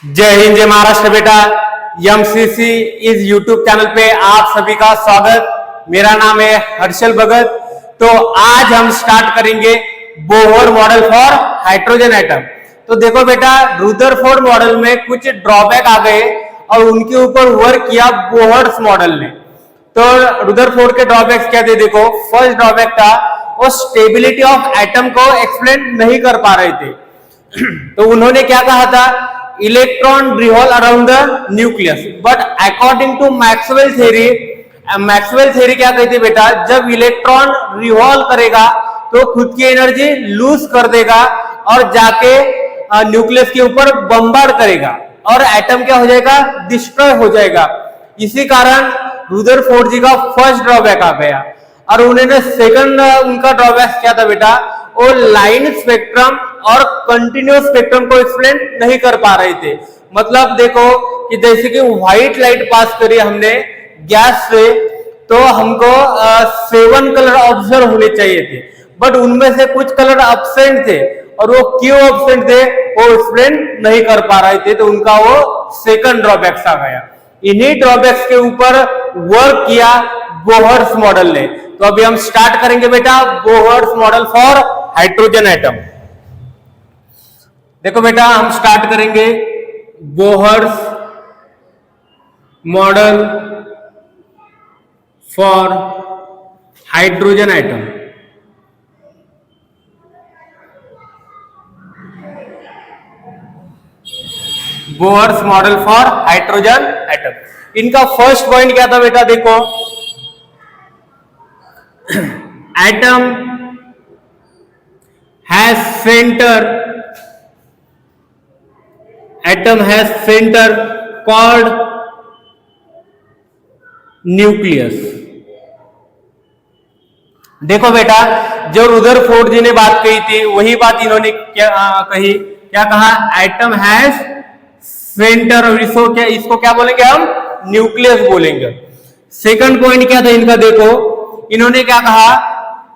जय हिंद जय महाराष्ट्र बेटा। एमसीसी इस यूट्यूब चैनल पे आप सभी का स्वागत। मेरा नाम है हर्षल भगत। तो आज हम स्टार्ट करेंगे Bohr model for hydrogen atom. तो देखो बेटा, रुदरफोर्ड मॉडल में कुछ ड्रॉबैक आ गए और उनके ऊपर वर्क किया बोहर्स मॉडल ने। तो रुदरफोर्ड के ड्रॉबैक्स क्या थे? देखो, फर्स्ट ड्रॉबैक था वो स्टेबिलिटी ऑफ एटम को एक्सप्लेन नहीं कर पा रहे थे। तो उन्होंने क्या कहा था? Electron revolve around the nucleus, but according to Maxwell theory, Maxwell theory क्या कहती है बेटा, जब इलेक्ट्रॉन रिवॉल्व करेगा तो खुद की एनर्जी लूज कर देगा और जाके न्यूक्लियस के ऊपर बम्बार्ड करेगा और एटम क्या हो जाएगा? डिस्ट्रॉय हो जाएगा। इसी कारण रुदरफोर्ड जी का फर्स्ट ड्रॉबैक आ गया। और उन्होंने सेकंड उनका ड्रॉबैक क्या था बेटा? वो लाइन स्पेक्ट्रम और कंटिन्यूस स्पेक्ट्रम को एक्सप्लेन नहीं कर पा रहे थे। मतलब देखो कि जैसे कि व्हाइट लाइट पास करी हमने गैस से, तो हमको 7 कलर ऑब्जर्व होने चाहिए थे, बट उनमें से कुछ कलर एब्सेंट थे और वो क्यों एब्सेंट थे वो एक्सप्लेन नहीं कर पा रहे थे। तो उनका वो सेकंड ड्रॉबैक्स आ गया। इन्हीं ड्रॉबैक्स के ऊपर वर्क किया बोहर्स मॉडल ने। तो अभी हम स्टार्ट करेंगे बेटा Bohr's model for hydrogen atom. देखो बेटा, हम स्टार्ट करेंगे Bohr's model for hydrogen atom. Bohr's model for hydrogen atom. इनका फर्स्ट पॉइंट क्या था बेटा? देखो, atom has centre called nucleus. देखो बेटा, जो रुदरफोर्ड जी ने बात कही थी वही बात इन्होंने क्या कहा? एटम हैज सेंटर, और इसको क्या बोलेंगे हम? न्यूक्लियस बोलेंगे। सेकंड पॉइंट क्या था इनका? देखो, इन्होंने क्या कहा?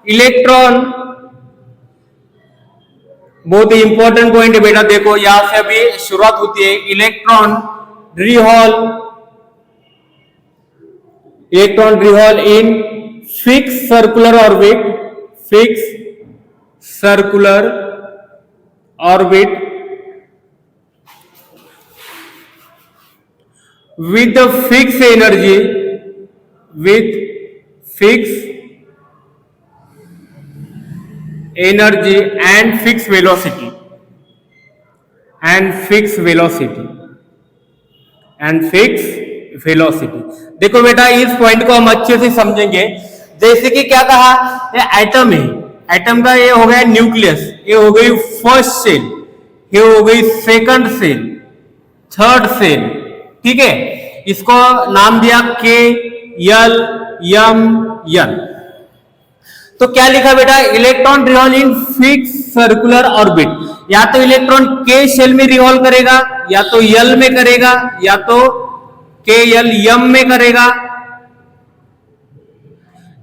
इलेक्ट्रॉन, बहुत ही इंपॉर्टेंट पॉइंट है बेटा। देखो, यहां से अभी शुरुआत होती है। Electron revolve in fix circular orbit with the fixed energy, and fixed velocity, देखो बेटा, इस पॉइंट को हम अच्छे से समझेंगे। जैसे कि क्या कहा? ये एटम है, एटम का ये हो गया न्यूक्लियस, ये हो गई फर्स्ट सेल, ये हो गई सेकंड सेल, थर्ड सेल, ठीक है। इसको नाम दिया के एल एम एन। तो क्या लिखा बेटा? Electron revolve in fix circular orbit. या तो इलेक्ट्रॉन के शेल में रिवॉल्व करेगा, या तो एल में करेगा, या तो के एल एम में करेगा,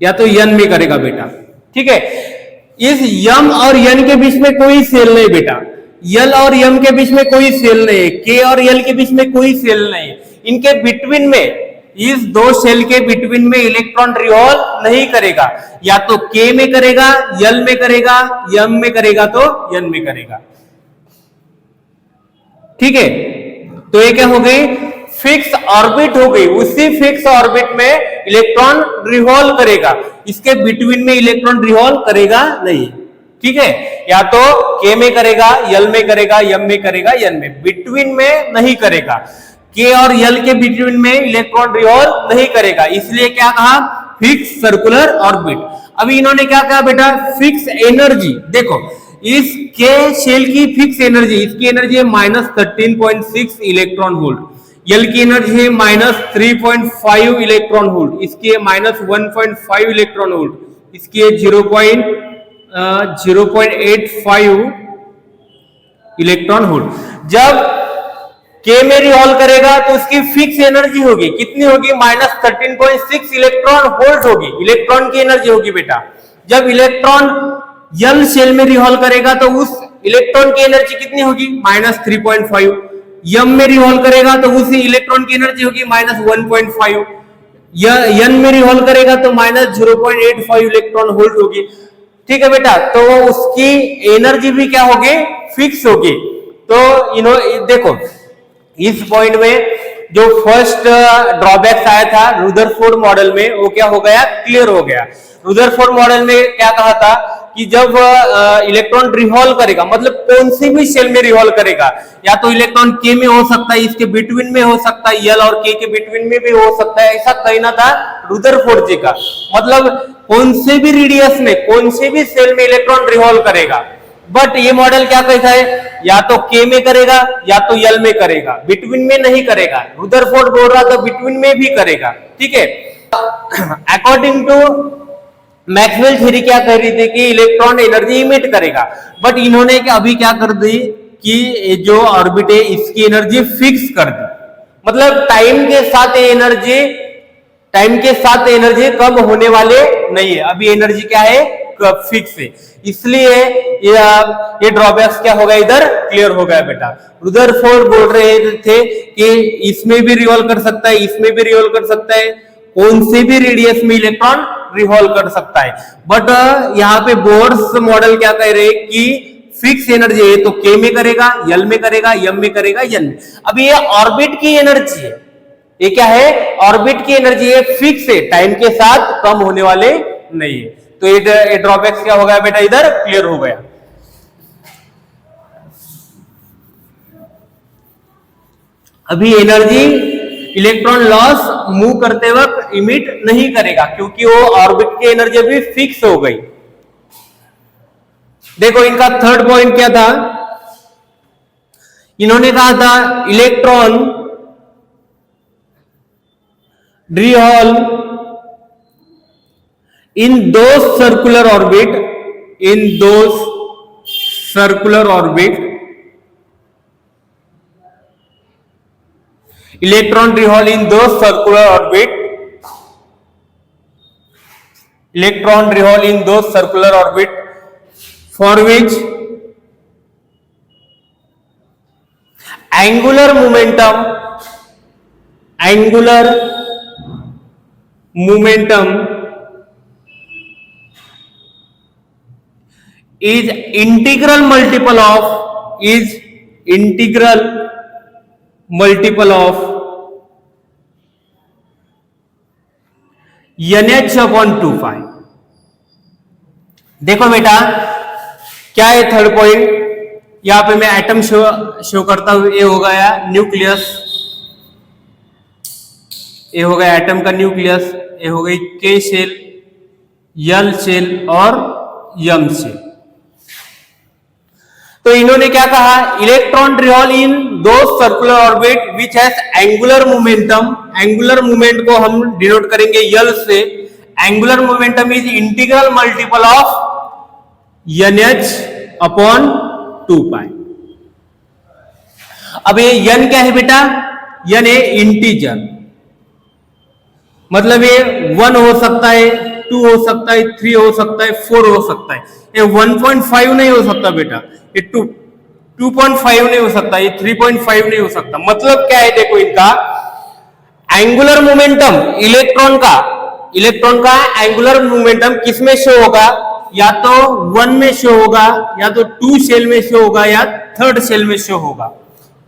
या तो एन में करेगा बेटा, ठीक है। इस यम और एन के बीच में कोई सेल नहीं बेटा। यल और यम के बीच में कोई सेल नहीं है, के और यल के बीच में कोई सेल नहीं है। इनके बिटवीन में, इस दो सेल के बिटवीन में इलेक्ट्रॉन रिवॉल्व नहीं करेगा। या तो के में करेगा, यल में करेगा, यम में करेगा, तो एन में करेगा, ठीक है। तो ये क्या हो गई? फिक्स ऑर्बिट हो गई। उसी फिक्स ऑर्बिट में इलेक्ट्रॉन रिवॉल्व करेगा, इसके बिटवीन में इलेक्ट्रॉन रिवॉल्व करेगा नहीं, ठीक है। या तो के में करेगा, यल में करेगा, यम में करेगा, एन में, बिटवीन में नहीं करेगा। के और यल के बिटवीन में इलेक्ट्रॉन रिवॉल्व नहीं करेगा, इसलिए क्या कहा? Fix circular orbit. अभी इन्होंने क्या कहा बेटा? Fix energy. देखो, इस के शेल की फिक्स एनर्जी, इसकी एनर्जी है -13.6 इलेक्ट्रॉन वोल्ट, यल की एनर्जी है -3.5 इलेक्ट्रॉन वोल्ट, इसकी है -1.5 इलेक्ट्रॉन वोल्ट, इसकी है 0.85 इलेक्ट्रॉन वोल्ट। जब के में रिवॉल्व करेगा तो उसकी फिक्स एनर्जी होगी, कितनी होगी? -13.6 इलेक्ट्रॉन वोल्ट होगी, इलेक्ट्रॉन की एनर्जी होगी बेटा। जब इलेक्ट्रॉन यल शेल में रिवॉल्व करेगा तो उस इलेक्ट्रॉन की एनर्जी कितनी होगी? -3.5। यम में रिवॉल्व करेगा तो उसी इलेक्ट्रॉन की एनर्जी होगी -1.5, यन में रिवॉल्व करेगा तो -0.85 इलेक्ट्रॉन वोल्ट होगी। ठीक है बेटा, तो उसकी एनर्जी भी क्या होगी, फिक्स होगी। तो देखो इस पॉइंट में जो फर्स्ट ड्रॉबैक्स आया था रुदरफोर्ड मॉडल में, वो क्या हो गया, क्लियर हो गया। रुदरफोर्ड मॉडल में क्या कहा था कि जब इलेक्ट्रॉन रिवॉल्व करेगा, मतलब कौन सी भी सेल में रिवॉल्व करेगा, या तो इलेक्ट्रॉन के में हो सकता है, इसके बिटवीन में हो सकता है, यल और के बिटवीन में भी हो सकता है, ऐसा कहना था रुदरफोर्ड जी का। मतलब कौन से भी रेडियस में, कौन से भी सेल में इलेक्ट्रॉन रिवॉल्व करेगा। बट ये मॉडल क्या कहता है, या तो के में करेगा या तो यल में करेगा, बिटवीन में नहीं करेगा। रुदरफोर्ड बोल रहा था बिटवीन में भी करेगा। ठीक है, अकॉर्डिंग टू मैक्सवेल थ्योरी क्या कह रही थी कि इलेक्ट्रॉन एनर्जी इमिट करेगा, बट इन्होंने अभी क्या कर दी कि जो ऑर्बिट है इसकी एनर्जी फिक्स कर दी। मतलब टाइम के साथ एनर्जी कम होने वाले नहीं है, अभी एनर्जी क्या है, फिक्स है। इसलिए ये ड्रॉबैक्स क्या होगा, इधर क्लियर हो गया बेटा। रुदरफोर्ड बोल रहे थे कि इसमें भी रिवॉल्व कर सकता है, इसमें भी रिवॉल्व कर सकता है, कौन से भी रेडियस में इलेक्ट्रॉन रिवॉल्व कर सकता है। बट यहाँ पे बोर्स मॉडल क्या कह रहे हैं कि फिक्स एनर्जी है, तो के में करेगा, यल में करेगा, यम में करेगा, यन में। अभी ये ऑर्बिट की एनर्जी है, ये क्या है, ऑर्बिट की एनर्जी है, फिक्स है, टाइम के साथ कम होने वाले नहीं है। तो ये ड्रॉबैक्स क्या हो गया बेटा, इधर क्लियर हो गया। अभी एनर्जी इलेक्ट्रॉन लॉस मूव करते वक्त इमिट नहीं करेगा, क्योंकि वो ऑर्बिट की एनर्जी अभी फिक्स हो गई। देखो इनका थर्ड पॉइंट क्या था, इन्होंने कहा था electron revolve in those circular orbit, electron revolve in those circular orbit for which angular momentum is integral multiple of nh upon 2 pi. देखो बेटा क्या है थर्ड पॉइंट, यहां पे मैं एटम शो करता हूं। ये हो गया न्यूक्लियस, ये हो गया एटम का न्यूक्लियस, ये हो गई के शेल, यल शेल और यम शेल। तो इन्होंने क्या कहा, इलेक्ट्रॉन रिवॉल्व इन दो circular orbit which has angular momentum. Angular movement को हम डिनोट करेंगे यल से। Angular momentum is integral multiple of nh upon 2 पाई। अब ये यन क्या है बेटा, यन है इंटीजर, मतलब ये 1 हो सकता है, 2 हो सकता है, 3 हो सकता है, 4 हो सकता है। ये 1.5 नहीं हो सकता बेटा, ये 2.5 नहीं हो सकता, ये 3.5 नहीं हो सकता। मतलब क्या है, देखो इनका एंगुलर मोमेंटम इलेक्ट्रॉन का एंगुलर मोमेंटम किसमें शो होगा, या तो 1 में शो होगा, या तो 2 सेल में शो होगा, या थर्ड सेल में शो होगा।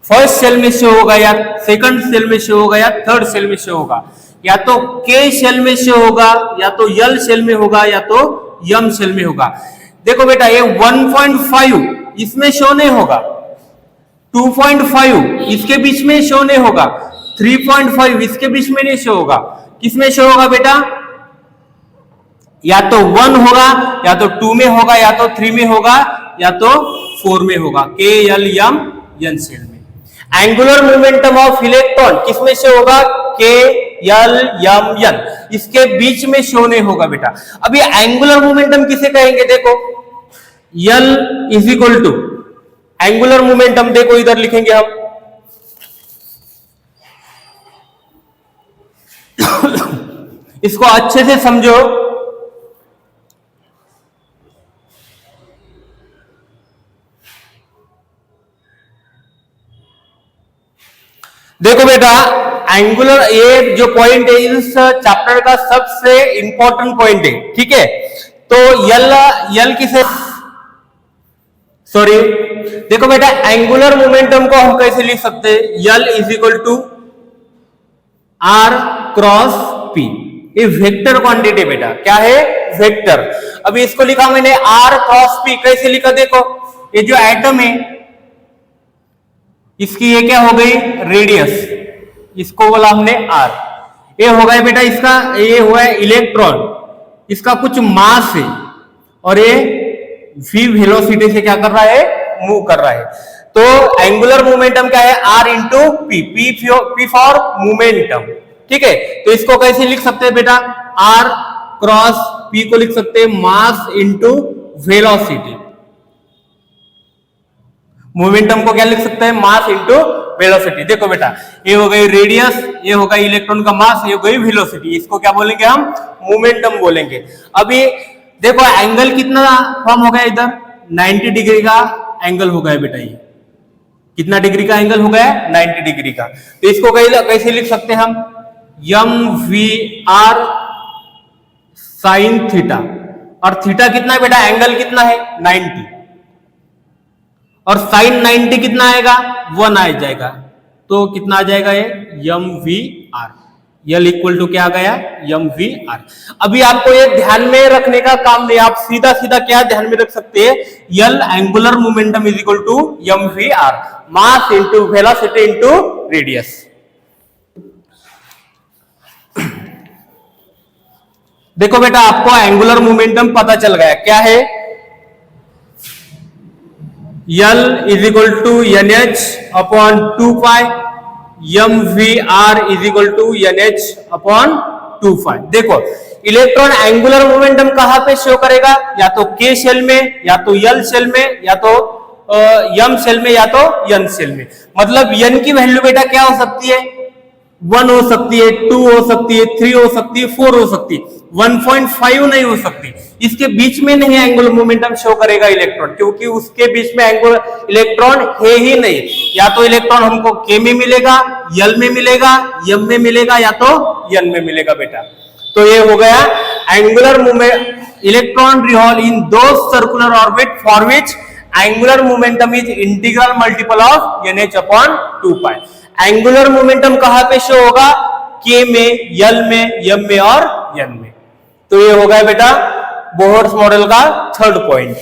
फर्स्ट सेल में शो होगा, या सेकंड सेल में शो होगा, या थर्ड सेल में शो होगा, या तो के सेल में शो होगा, या तो यल सेल में होगा, या तो यम सेल में होगा। देखो बेटा ये 1.5 इसमें शो नहीं होगा, 2.5 इसके बीच में शो नहीं होगा, 3.5 इसके बीच में नहीं शो होगा। किसमें शो होगा बेटा, या तो 1 होगा, या तो 2 में होगा, या तो 3 में होगा, या तो 4 में होगा, के यल यम यन सेल में। एंगुलर मोमेंटम ऑफ इलेक्ट्रॉन किसमें शो होगा, के यल यम यन, इसके बीच में शो नहीं होगा बेटा। अभी एंगुलर मोमेंटम किसे कहेंगे, देखो L is equal to angular momentum, देखो इधर लिखेंगे हम इसको अच्छे से समझो। देखो बेटा, एंगुलर ये जो पॉइंट है इस चैप्टर का सबसे इंपॉर्टेंट पॉइंट है, ठीक है। तो यल किसे, सॉरी, देखो बेटा, एंगुलर मोमेंटम को हम कैसे लिख सकते हैं, L is equal to r cross p. ये वेक्टर क्वांटिटी बेटा, क्या है, वेक्टर। अभी इसको लिखा मैंने आर क्रॉस पी, कैसे लिखा देखो, ये जो एटम है इसकी ये क्या हो गई, रेडियस, इसको बोला हमने आर। ये हो गया बेटा इसका, ये हुआ है इलेक्ट्रॉन, इसका कुछ मास है और ये v वेलोसिटी से क्या कर रहा है, मूव कर रहा है। तो एंगुलर मोमेंटम क्या है, r into p, p for momentum, ठीक है। तो इसको कैसे लिख सकते हैं बेटा, आर क्रॉस पी को लिख सकते हैं मास इंटू वेलोसिटी। मोमेंटम को क्या लिख सकते हैं, मास इंटू वेलोसिटी। देखो बेटा, ये हो गई रेडियस, ये हो गई इलेक्ट्रॉन का मास, ये हो गई वेलोसिटी, इसको क्या बोलेंगे हम, मोमेंटम बोलेंगे। अभी देखो एंगल कितना फॉर्म हो गया, इधर 90 डिग्री का एंगल हो गया बेटा, ये कितना डिग्री का एंगल हो गया, 90 डिग्री का। तो इसको कैसे लिख सकते हैं हम, m we r sine theta, और थीटा कितना है बेटा, एंगल कितना है 90, और साइन 90 कितना आएगा, 1 आ जाएगा। तो कितना आ जाएगा ये, m we r, L equal to क्या आ गया, एम वी आर। अभी आपको ये ध्यान में रखने का काम नहीं, आप सीधा सीधा क्या ध्यान में रख सकते हैं, L angular momentum is equal to M we R, mass into velocity into radius. देखो बेटा, आपको एंगुलर मोमेंटम पता चल गया, क्या है, L is equal to N H upon 2 pi, m we are is equal to N H upon 2 pi. देखो electron angular momentum कहां पे शो करेगा, या तो के शेल में, या तो यल शेल में, या तो एम शेल में, या तो एन शेल में। मतलब एन की वैल्यू बेटा क्या हो सकती है, 1 हो सकती है, 2 हो सकती है, 3 हो सकती है, 4 हो सकती है, 1.5 नहीं हो सकती। इसके बीच में नहीं एंगुलर मोमेंटम शो करेगा इलेक्ट्रॉन, क्योंकि उसके बीच में एंगुलर इलेक्ट्रॉन है ही नहीं। या तो इलेक्ट्रॉन हमको के में मिलेगा, यल में मिलेगा, एम में मिलेगा, या तो एन में मिलेगा बेटा। तो ये हो गया angular moment, electron revolve in दो circular orbit for which angular momentum is integral multiple of N H upon 2 pi. Angular momentum कहां पे शो होगा, के में, यल में, एम में और एन में। तो ये हो गया बेटा बोहर्स मॉडल का थर्ड पॉइंट।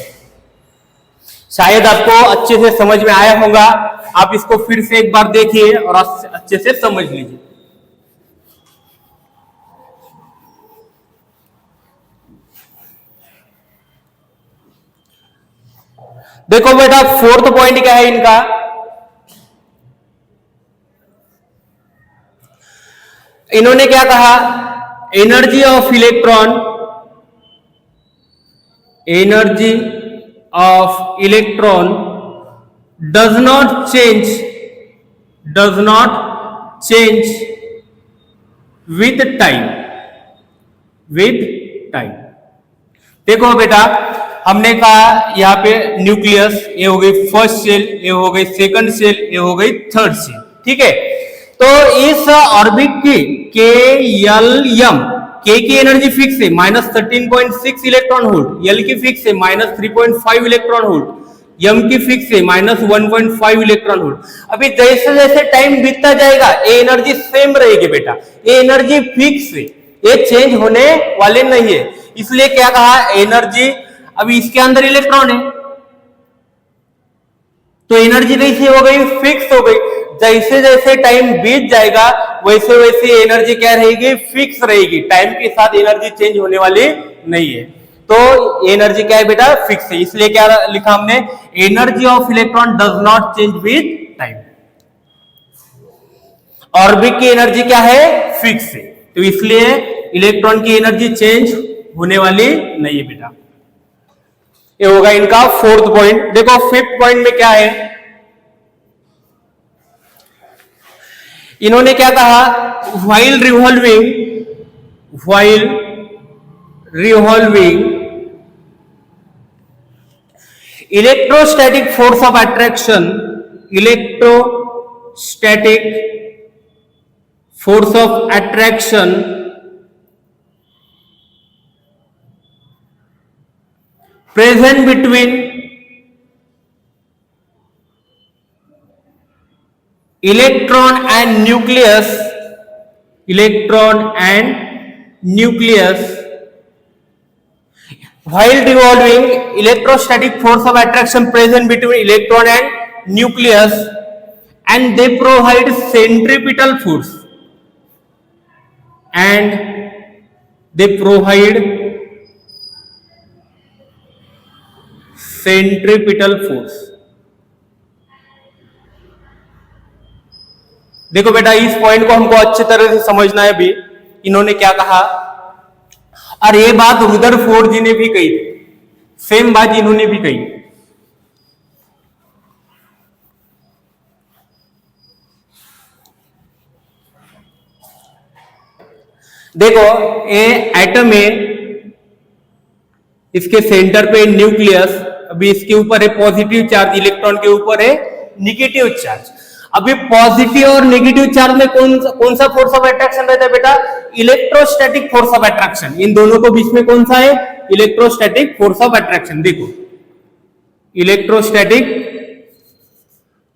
शायद आपको अच्छे से समझ में आया होगा, आप इसको फिर से एक बार देखिए और अच्छे से समझ लीजिए। देखो बेटा, फोर्थ पॉइंट क्या है इनका, इन्होंने क्या कहा, energy of electron, energy of electron does not change with time, देखो बेटा, हमने कहा यहाँ पे न्यूक्लियस, ये हो गई फर्स्ट सेल, ये हो गई सेकंड सेल, ये हो गई थर्ड सेल, ठीक है। तो इस ऑर्बिट की के यल एम, के की एनर्जी फिक्स है -13.6 इलेक्ट्रॉन वोल्ट, यल की फिक्स है -3.5 इलेक्ट्रॉन वोल्ट, एम की फिक्स है -1.5 इलेक्ट्रॉन वोल्ट। अभी जैसे जैसे टाइम बीतता जाएगा ये एनर्जी सेम रहेगी बेटा, ये एनर्जी फिक्स है, ये चेंज होने वाले नहीं है। इसलिए क्या कहा, एनर्जी, अभी इसके अंदर इलेक्ट्रॉन है तो एनर्जी कैसी हो गई, फिक्स हो गई। जैसे जैसे टाइम बीत जाएगा वैसे वैसे एनर्जी क्या रहेगी, फिक्स रहेगी, टाइम के साथ एनर्जी चेंज होने वाली नहीं है। तो एनर्जी क्या है बेटा, फिक्स है। इसलिए क्या लिखा हमने, energy of electron does not change with time. Orbit की एनर्जी क्या है, फिक्स है, तो इसलिए इलेक्ट्रॉन की एनर्जी चेंज होने वाली नहीं है बेटा। ये होगा इनका फोर्थ पॉइंट। देखो फिफ्थ पॉइंट में क्या है, इन्होंने क्या कहा, while revolving electrostatic force of attraction force of attraction present between electron and nucleus while revolving, electrostatic force of attraction present between electron and nucleus, and they provide centripetal force, देखो बेटा, इस point को हमको अच्छी तरह से समझना है। अभी इन्होंने क्या कहा, और ये बात रुदरफोर्ड जी ने भी कही थी, सेम बात इन्होंने भी कही। देखो, ये एटम है, इसके सेंटर पे न्यूक्लियस, अभी इसके ऊपर है पॉजिटिव चार्ज, इलेक्ट्रॉन के ऊपर है निगेटिव चार्ज। अभी पॉजिटिव और नेगेटिव चार्ज में कौन सा फोर्स ऑफ अट्रैक्शन रहता है बेटा? Electrostatic force of attraction. इन दोनों को बीच में कौन सा है? Electrostatic force of attraction. देखो, इलेक्ट्रोस्टैटिक,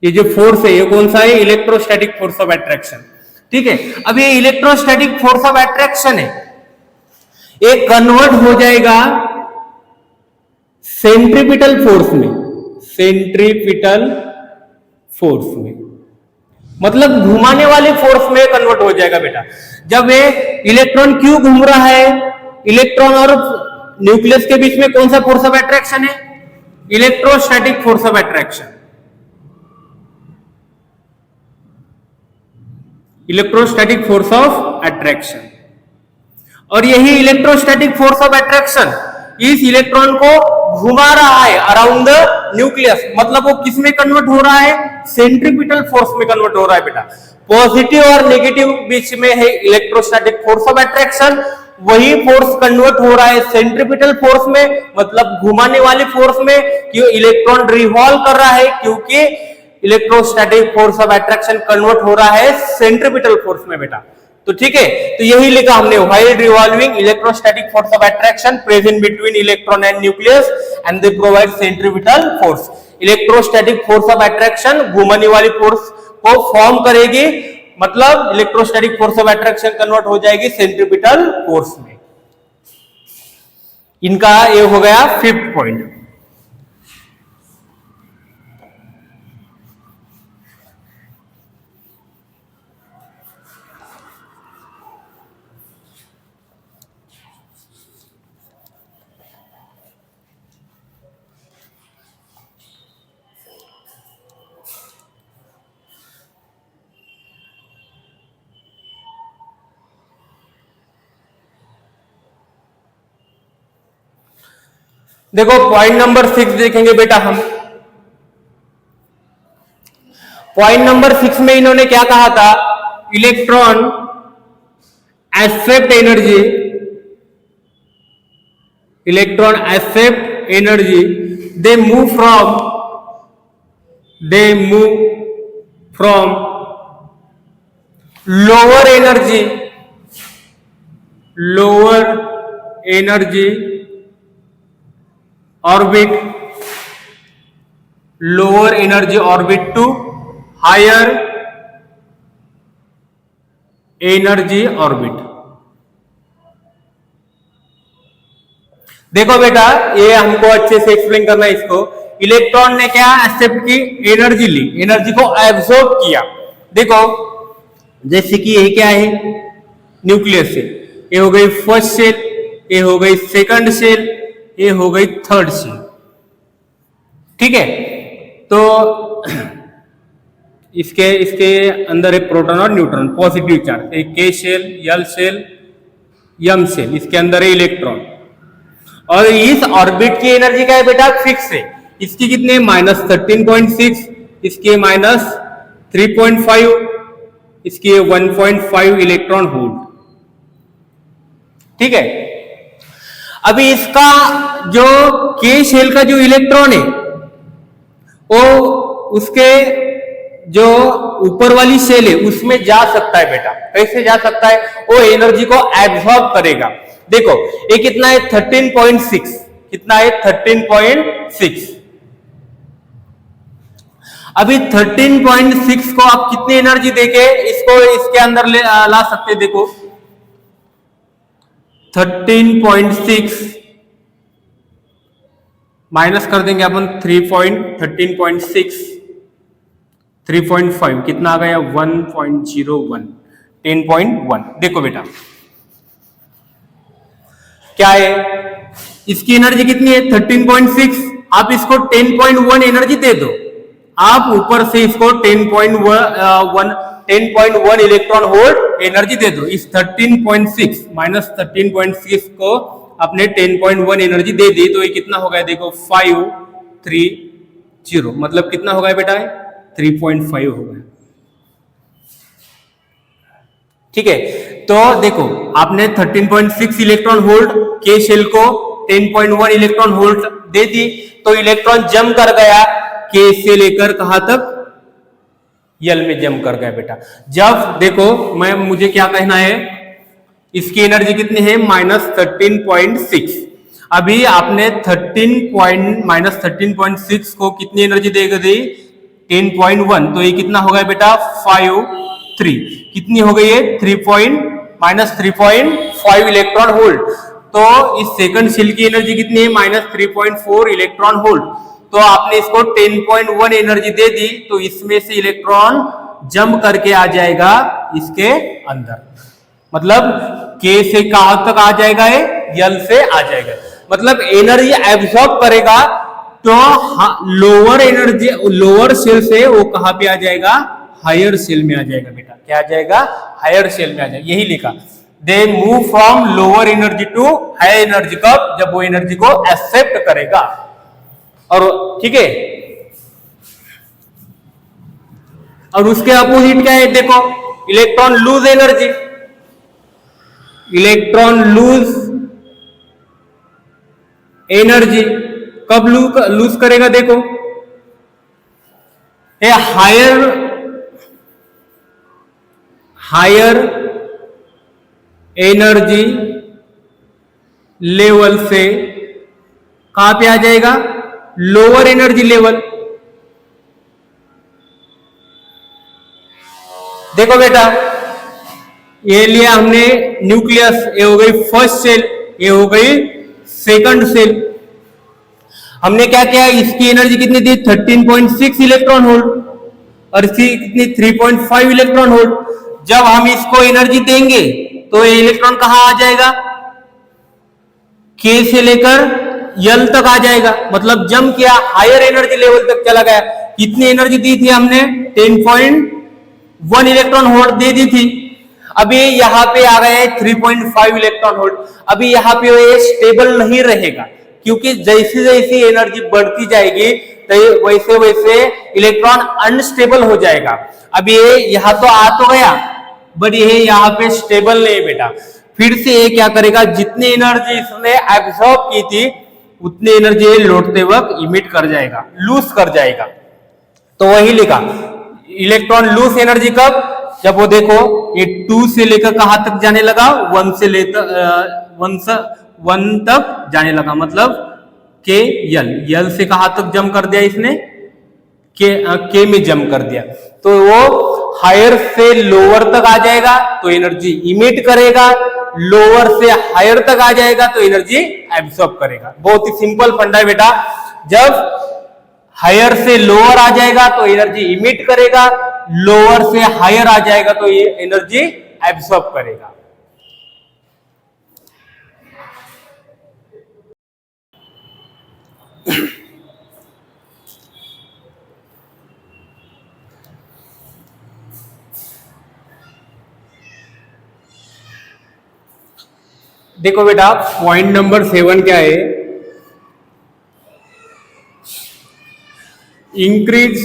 ये जो फोर्स है ये कौन सा है? Electrostatic force of attraction. ठीक है, अब ये इलेक्ट्रोस्टैटिक फोर्स ऑफ अट्रैक्शन है, ये कन्वर्ट हो जाएगा सेंट्रीपिटल फोर्स में, सेंट्रीपिटल फोर्स में, मतलब घुमाने वाले फोर्स में कन्वर्ट हो जाएगा बेटा। जब ये इलेक्ट्रॉन क्यों घूम रहा है? इलेक्ट्रॉन और न्यूक्लियस के बीच में कौन सा फोर्स ऑफ अट्रैक्शन है? Electrostatic force of attraction. Electrostatic force of attraction, और यही इलेक्ट्रोस्टैटिक फोर्स ऑफ अट्रैक्शन इस इलेक्ट्रॉन को घुमा रहा है अराउंड द न्यूक्लियस, मतलब वो किस में कन्वर्ट हो रहा है? सेंट्रीपिटल फोर्स में कन्वर्ट हो रहा है बेटा। पॉजिटिव और नेगेटिव बीच में है इलेक्ट्रोस्टैटिक फोर्स ऑफ अट्रैक्शन, वही फोर्स कन्वर्ट हो रहा है सेंट्रीपिटल फोर्स में, मतलब घुमाने वाले फोर्स में। क्यों? इलेक्ट्रॉन रिवॉल्व कर रहा है, क्योंकि electrostatic force of attraction convert हो रहा है सेंट्रीपिटल फोर्स में बेटा। तो ठीक है, तो यही लिखा हमने, while revolving electrostatic force of attraction present between electron and nucleus and they provide centripetal force. Electrostatic force of attraction घुमाने वाली फोर्स को फॉर्म करेगी, मतलब electrostatic force of attraction convert हो जाएगी सेंट्रीपिटल फोर्स में। इनका ये हो गया 5th पॉइंट। देखो, पॉइंट नंबर 6 देखेंगे बेटा हम। पॉइंट नंबर 6 में इन्होंने क्या कहा था? Electron accept energy, electron accept energy, they move from lower energy orbit, lower energy orbit to higher energy orbit। देखो बेटा, ये हमको अच्छे से एक्सप्लेन करना है इसको। इलेक्ट्रॉन ने क्या एक्सेप्ट की? एनर्जी ली, एनर्जी को एब्सॉर्ब किया। देखो, जैसे कि ये क्या है? न्यूक्लियस से ये हो गई फर्स्ट सेल, ये हो गई सेकंड सेल, ये हो गई थर्ड सेल। ठीक है, तो इसके अंदर है प्रोटॉन और न्यूट्रॉन, पॉजिटिव चार्ज, एक K shell, L shell, M shell, इसके अंदर है इलेक्ट्रॉन। और इस ऑर्बिट की एनर्जी क्या है बेटा? फिक्स है। इसकी कितने? -13.6, इसके -3.5, इसके 1.5 इलेक्ट्रॉन वोल्ट। ठीक है, अभी इसका जो के शेल का जो इलेक्ट्रॉन है वो उसके जो ऊपर वाली सेल है उसमें जा सकता है बेटा। कैसे जा सकता है? वो एनर्जी को एब्सॉर्ब करेगा। देखो ये कितना है 13.6, कितना है 13.6। अभी 13.6 को आप कितनी एनर्जी देके इसको इसके अंदर ला सकते हैं? देखो 13.6 माइनस कर देंगे अपन 13.6 3.5 कितना आ गया 1.01 10.1। देखो बेटा क्या है, इसकी एनर्जी कितनी है 13.6, आप इसको 10.1 एनर्जी दे दो, आप ऊपर से इसको 10.1 इलेक्ट्रॉन वोल्ट एनर्जी दे दो। इस 13.6 माइनस 13.6 को आपने 10.1 एनर्जी दे दी तो ये कितना हो गया? देखो 530, मतलब कितना हो गया बेटा? 3.5 हो गया। ठीक है, तो देखो आपने 13.6 इलेक्ट्रॉन वोल्ट के शेल को 10.1 इलेक्ट्रॉन वोल्ट दे दी तो इलेक्ट्रॉन जम कर गया के से लेकर कहां तक? यल में जम कर गया बेटा। जब देखो मुझे क्या कहना है, इसकी एनर्जी कितनी है? -13.6। अभी आपने माइनस 13.6 को कितनी एनर्जी देगा? दी 10.1, तो ये कितना हो गया बेटा? 53। कितनी हो गई है? -3.5 इलेक्ट्रॉन वोल्ट। तो इस सेकंड शेल की एनर्जी कितनी है? -3.4 इलेक्ट्रॉन वोल्ट। तो आपने इसको 10.1 एनर्जी दे दी तो इसमें से इलेक्ट्रॉन जंप करके आ जाएगा इसके अंदर, मतलब के से कहां तक आ जाएगा? यल से आ जाएगा, मतलब एनर्जी एब्सॉर्ब करेगा। तो लोअर एनर्जी लोअर सेल से वो कहां पे आ जाएगा? हायर सेल में आ जाएगा बेटा। क्या आ जाएगा? हायर सेल में आ जाएगा। यही लिखा, they move from lower energy to higher energy. कब? जब वो एनर्जी को एक्सेप्ट करेगा। और ठीक है, और उसके अपोजिट क्या है? देखो electron lose energy. Electron lose energy कब लूज करेगा? देखो ये हायर एनर्जी लेवल से कहां पे आ जाएगा? Lower energy level. देखो बेटा ये लिया हमने न्यूक्लियस, ये हो गई फर्स्ट सेल, ये हो गई सेकंड सेल। हमने क्या किया? इसकी एनर्जी कितनी दी? 13.6 इलेक्ट्रॉन वोल्ट और इसकी कितनी? 3.5 इलेक्ट्रॉन वोल्ट। जब हम इसको एनर्जी देंगे तो ये इलेक्ट्रॉन कहां आ जाएगा? के से लेकर यल तक आ जाएगा, मतलब जंप किया, हायर एनर्जी लेवल तक चला गया। कितनी एनर्जी दी थी हमने? 10.1 इलेक्ट्रॉन वोल्ट दे दी थी। अभी यहाँ पे आ गया है 3.5 इलेक्ट्रॉन वोल्ट। अभी यहाँ पे ये स्टेबल नहीं रहेगा, क्योंकि जैसे जैसे एनर्जी बढ़ती जाएगी तो वैसे वैसे इलेक्ट्रॉन अनस्टेबल हो जाएगा। अभी ये यहाँ तो आ तो गया, बट ये यहाँ पे स्टेबल नहीं बेटा। फिर से ये क्या करेगा? जितनी एनर्जी इसने एब्सॉर्ब की थी उतनी एनर्जी लौटते वक्त इमिट कर जाएगा, लूज कर जाएगा। तो वही लिखा, इलेक्ट्रॉन लूज एनर्जी कब? जब वो देखो ये 2 से लेकर कहां तक जाने लगा? 1 से लेकर 1 तक जाने लगा, मतलब के यल से कहां तक जम कर दिया इसने? के में जम कर दिया। तो वो हायर से लोअर तक आ जाएगा तो एनर्जी इमिट करेगा, लोअर से हायर तक आ जाएगा तो एनर्जी एब्सॉर्ब करेगा। बहुत ही सिंपल फंडा है बेटा। जब हायर से लोअर आ जाएगा तो एनर्जी इमिट करेगा, लोअर से हायर आ जाएगा तो ये एनर्जी एब्सॉर्ब करेगा। देखो बेटा पॉइंट नंबर 7 क्या है? Increase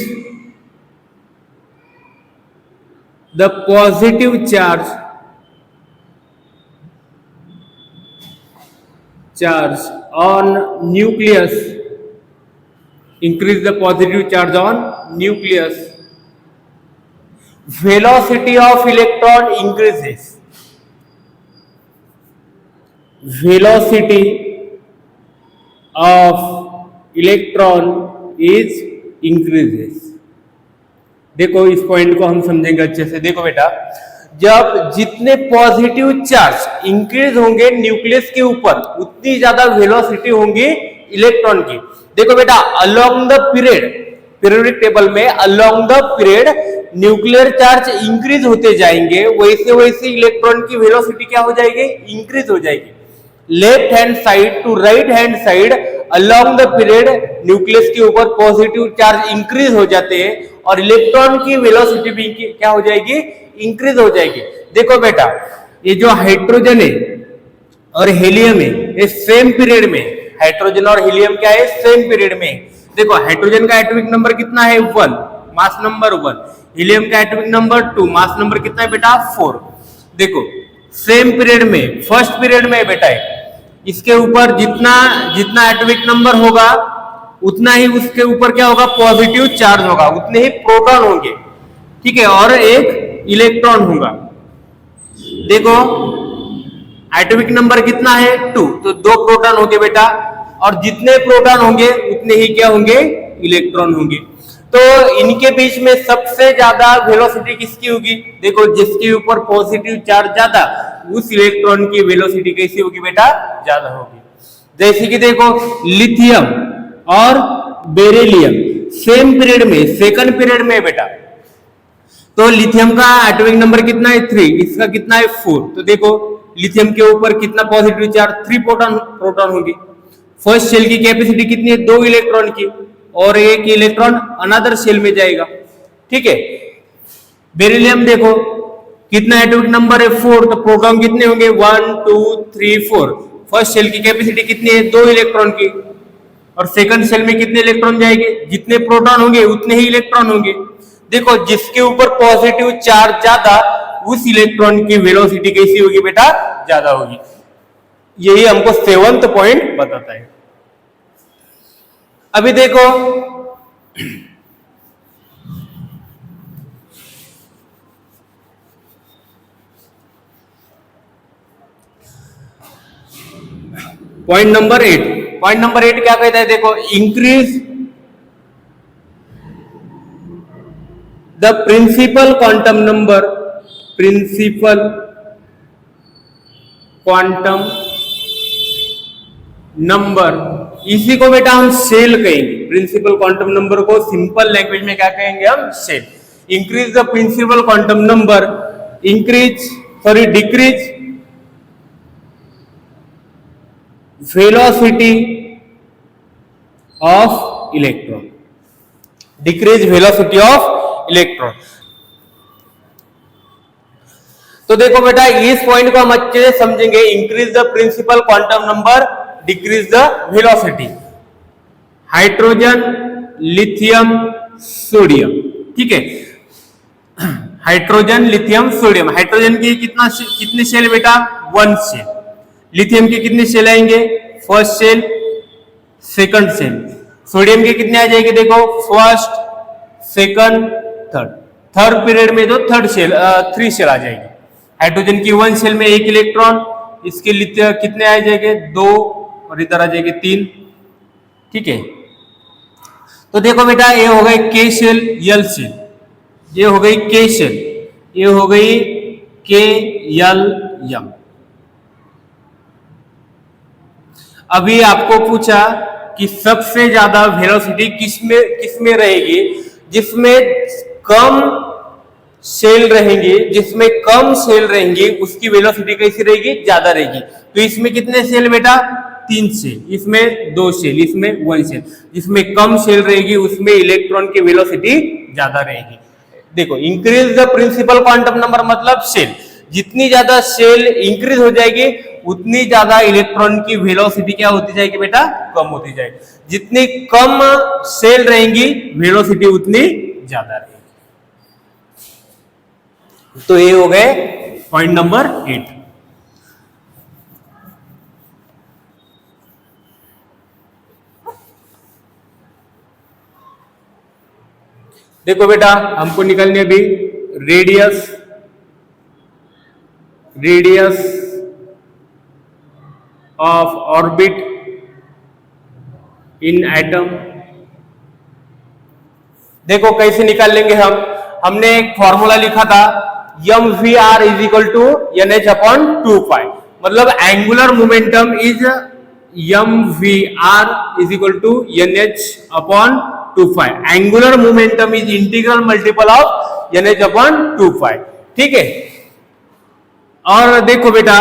the positive charge on nucleus, increase the positive charge on nucleus velocity of electron increases, velocity of electron is increases। देखो इस पॉइंट को हम समझेंगे अच्छे से। देखो बेटा, जब जितने पॉजिटिव चार्ज इंक्रीज होंगे न्यूक्लियस के ऊपर उतनी ज्यादा वेलोसिटी होंगी इलेक्ट्रॉन की। देखो बेटा, along the period, periodic table में along the period nuclear charge increase होते जाएंगे, वैसे वैसे इलेक्ट्रॉन की वेलोसिटी क्या हो जाएगी, इंक्रीज हो जाएगी। Left hand side to right hand side along the period nucleus के ऊपर पॉजिटिव चार्ज इंक्रीज हो जाते हैं और इलेक्ट्रॉन की वेलोसिटी भी क्या हो जाएगी, इंक्रीज हो जाएगी। देखो बेटा, ये जो हाइड्रोजन है और हीलियम है, ये सेम पीरियड में, हाइड्रोजन और हीलियम क्या है, सेम पीरियड में। देखो हाइड्रोजन का एटॉमिक नंबर कितना है, 1, मास नंबर 1। हीलियम का एटॉमिक नंबर 2, मास नंबर कितना है बेटा, 4। देखो सेम पीरियड में, फर्स्ट पीरियड में बेटा है, इसके ऊपर जितना जितना एटॉमिक नंबर होगा उतना ही उसके ऊपर क्या होगा, पॉजिटिव चार्ज होगा, उतने ही प्रोटॉन होंगे, ठीक है, और एक इलेक्ट्रॉन होगा। देखो एटॉमिक नंबर कितना है, 2, तो 2 प्रोटॉन होंगे बेटा, और जितने प्रोटॉन होंगे उतने ही क्या होंगे, इलेक्ट्रॉन होंगे। तो इनके बीच में सबसे ज्यादा वेलोसिटी किसकी होगी, देखो जिसके ऊपर पॉजिटिव चार्ज ज्यादा, उस इलेक्ट्रॉन की वेलोसिटी कैसी होगी बेटा, ज्यादा होगी। जैसे कि देखो लिथियम और बेरिलियम सेम पीरियड में, सेकंड पीरियड में बेटा, तो लिथियम का एटॉमिक नंबर कितना है, 3, इसका कितना है, 4। तो देखो लिथियम के ऊपर कितना पॉजिटिव चार्ज, 3 प्रोटॉन होगी। फर्स्ट शेल की कैपेसिटी कितनी है, 2 इलेक्ट्रॉन की, और एक इलेक्ट्रॉन अनदर शेल में जाएगा, ठीक है। बेरिलियम देखो कितना एटॉमिक नंबर है, 4, तो प्रोटॉन कितने होंगे, 1 2 3 4। फर्स्ट शेल की कैपेसिटी कितनी है, 2 इलेक्ट्रॉन की, और सेकंड शेल में कितने इलेक्ट्रॉन जाएंगे, जितने प्रोटॉन होंगे उतने ही इलेक्ट्रॉन होंगे। देखो जिसके ऊपर पॉजिटिव चार्ज ज्यादा, उस इलेक्ट्रॉन की वेलोसिटी कैसी होगी बेटा, ज्यादा होगी। यही हमको 7th पॉइंट बताता है। अभी देखो पॉइंट नंबर 8, पॉइंट नंबर 8 क्या कहता है, देखो increase the principal quantum number, principal quantum number, इसी को बेटा हम सेल कहेंगे। प्रिंसिपल क्वांटम नंबर को सिंपल लैंग्वेज में क्या कहेंगे हम, shell. Increase the principal quantum number, decrease velocity of electron, decrease velocity of electron. तो देखो बेटा इस पॉइंट को हम अच्छे से समझेंगे, increase the principal quantum number, decrease the velocity. Hydrogen, lithium, sodium, ठीक है, हाइड्रोजन, लिथियम, सोडियम। हाइड्रोजन की कितने शेल बेटा, 1 शेल। लिथियम के कितने शेल आएंगे, first shell, second shell. Sodium के कितने आ जाएंगे, देखो first, second, third. Third period में तो 3 शेल आ जाएंगे। हाइड्रोजन की 1 शेल में 1 इलेक्ट्रॉन, इसके लिथियम कितने आ जाएंगे, 2, और इधर आ जाएंगे 3, ठीक है। तो देखो बेटा ये हो गई के शेल, यल शेल, ये हो गई के शेल, ये हो गई के यल यम। अभी आपको पूछा कि सबसे ज्यादा वेलोसिटी किसमें रहेगी, जिसमें कम शेल रहेंगे, जिसमें कम शेल रहेंगी उसकी वेलोसिटी कैसी रहेगी, ज्यादा रहेगी। तो इसमें कितने शेल बेटा, 3 शेल, इसमें 2 शेल, इसमें 1 शेल। जिसमें कम शेल रहेगी उसमें इलेक्ट्रॉन की वेलोसिटी ज्यादा रहेगी। देखो increase the principal quantum number मतलब शेल, जितनी ज्यादा शेल इंक्रीज हो जाएगी उतनी ज्यादा इलेक्ट्रॉन की वेलोसिटी क्या होती जाएगी बेटा, कम होती जाएगी। जितनी कम शेल रहेंगी वेलोसिटी उतनी ज्यादा रहेगी। तो ये हो गए पॉइंट नंबर 8। देखो बेटा हमको निकलने अभी radius of orbit in atom. देखो कैसे निकाल लेंगे हमने एक फॉर्मूला लिखा था M we are is equal to N H upon 2 pi, मतलब angular momentum is M we are is equal to N H upon 2 pi. Angular momentum is integral multiple of N H upon 2 pi. ठीक है। और देखो बेटा,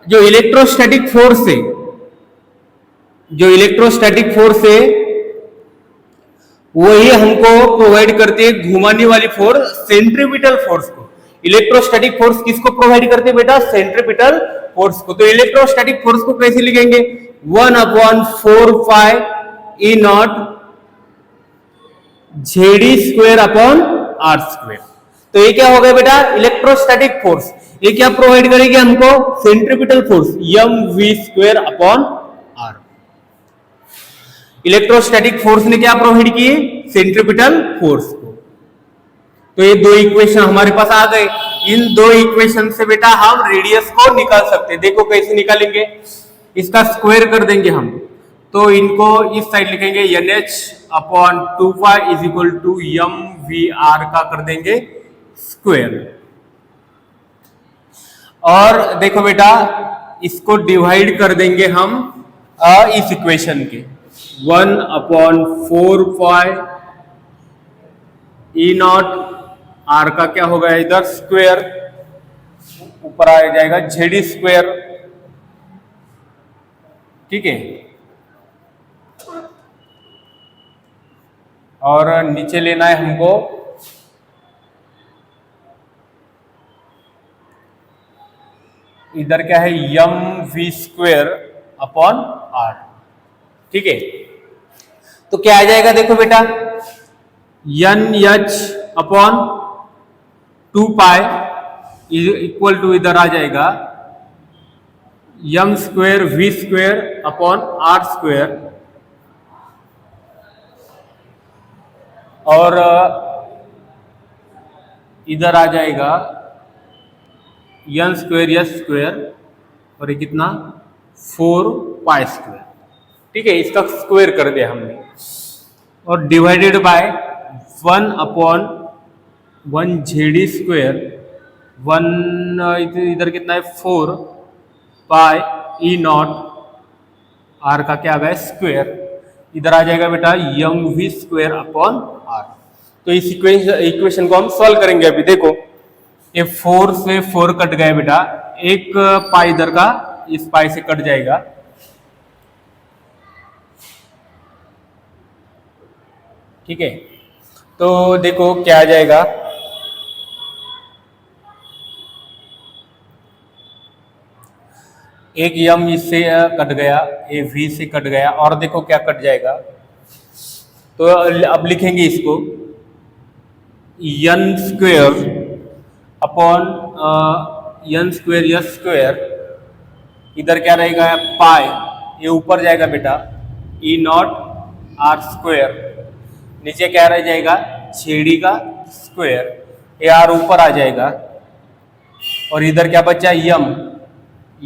जो electrostatic force है वही हमको प्रोवाइड करती है घुमाने वाली फोर्स, सेंट्रीपिटल फोर्स को। इलेक्ट्रोस्टैटिक फोर्स किसको प्रोवाइड करते हैं बेटा? सेंट्रीपिटल फोर्स को। तो इलेक्ट्रोस्टैटिक फोर्स को कैसे लिखेंगे? 1/4 पाई E not ZE square upon R square. तो ये क्या हो गया बेटा? Electrostatic force. ये क्या प्रोवाइड करेगी हमको? Centripetal force mv square upon R। Electrostatic force ने क्या प्रोवाइड की? सेंट्रीपिटल फोर्स को। तो ये दो इक्वेशन हमारे पास आ गए। इन दो इक्वेशन से बेटा हम रेडियस को निकाल सकते हैं। देखो कैसे निकालेंगे, इसका स्क्वायर कर देंगे हम। तो इनको इस साइड लिखेंगे NH upon 2 pi is equal to mvr का कर देंगे स्क्वायर। और देखो बेटा, इसको डिवाइड कर देंगे हम इस इक्वेशन के 1/4 पाई E नॉट R का क्या होगा इधर स्क्वायर, ऊपर आ जाएगा ZE स्क्वायर। ठीक है। और नीचे लेना है हमको इधर क्या है mv स्क्वायर अपॉन R। ठीक है। तो क्या आ जाएगा देखो बेटा, NH upon 2 pi equal to इधर आ जाएगा m square v square upon R square. और इधर आ जाएगा n स्क्वायर s स्क्वायर और ये कितना 4 पाई स्क्वायर। ठीक है। इसका स्क्वायर कर दिया हमने और डिवाइडेड बाय 1/1 ZE स्क्वायर। 1 इधर कितना है 4 पाई E नॉट R का क्या आ गया स्क्वायर। इधर आ जाएगा बेटा mv स्क्वायर अपॉन R। तो इस इक्वेशन को हम सॉल्व करेंगे। अभी देखो ये 4 से 4 कट गए बेटा, एक पाई इधर का इस पाई से कट जाएगा। ठीक है। तो देखो क्या आ जाएगा, एक m इससे कट गया, ये v से कट गया, और देखो क्या कट जाएगा। तो अब लिखेंगे इसको n square upon n square s square. इधर क्या रहेगा पाई, ये ऊपर जाएगा बेटा E नॉट R स्क्वायर। नीचे क्या रह जाएगा ZE का स्क्वायर, ये R ऊपर आ जाएगा। और इधर क्या बचा